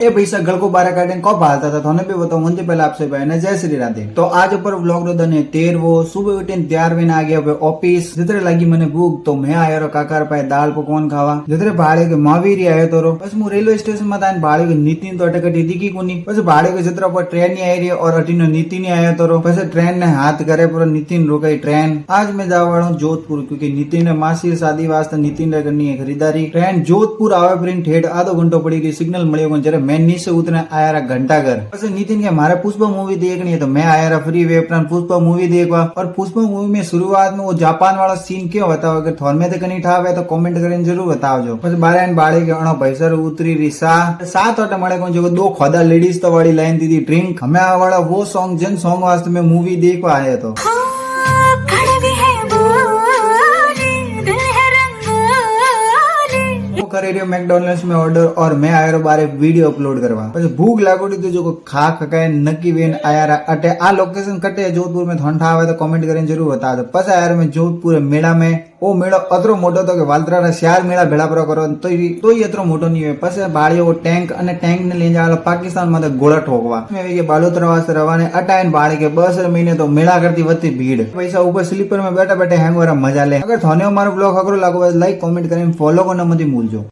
ए पैसा गल को बारह काटे कब हालता था थोने भी बताओ मुझे पहले आपसे भाई ने जय श्री राधे। तो आज ऊपर व्लॉग रो दने 13 सुबह उठीने तैयार वेन आ गया ऑफिस जितरे लगी મને ભૂખ તો મેં આયો કાકાર પાસે દાળ પકવાન ખાવા जितरे भाड़े के महावीर आयो तो रो बस मु रेलवे स्टेशन में था भाड़े के नितिन तो अटकटी दिखी कोनी बस भाड़े के जितरा पर ट्रेन नहीं आई रही और अटीनो नितिन आयो तो रो बस ट्रेन ने हाथ करे पर नितिन रोकाई ट्रेन। आज मैं जावा वाला हूं जोधपुर क्योंकि नितिन ने मासी शादी वास्ते नितिन ने करनी है खरीदारी। ट्रेन जोधपुर आवे पर ठेठ आधो घंटो पड़ी गई सिग्नल मिले जरा मैं नीचे उतरे आया रहा घंटाघर बस नितिन के मारे पुष्पा मूवी देखनी है तो मैं आया रहा फ्री वे अपना पुष्पा मूवी देखवा। और पुष्पा मूवी में शुरुआत में वो जापान वाला सीन क्यों बताओ अगर थोर में तो कहीं ठावे तो कमेंट करके जरूर बताओ। बस बारे बाड़े के अणो भैसर उतरी रही सात वाटे मळे को जो दो खोदा लेडीज तो वाली लाइन दी थी ड्रिंक हमें आ वाला वो सॉन्ग जन सॉन्ग वास्ते में मूवी देखवा आया तो करे रही मैकडोनल्ड्स में ऑर्डर और मैं आया रहा बारे वीडियो अपलोड करवा પછી ભૂખ લાગોડી તો જો ખા ખકાય નક્કી વેન આયા રા અટે આ લોકેશન કટે जोधपुर में थोंठा आवे तो कमेंट करें जरूर बता दो। पस यार मैं जोधपुर मेला में ओ मेड़ो अतरो मोटो तो के वालतरा रा चार मेला भेड़ा पर करो तो ही अतरो मोटो नहीं है। पस बाड़ियो वो टैंक अने टैंक ने ले जावा पाकिस्तान में तो गोला ठोकवा मैं के बालोतरा वास्ते रवाने अटाइन बाड़े के 2 महीने तो मेला करती वती भीड़ पैसा ऊपर स्लीपर में बैठा बैठे हैंगोरा मजा ले। अगर थोने हमारो ब्लॉग अगरो लागो लाइक कमेंट करें फॉलो करना मत भूलजो।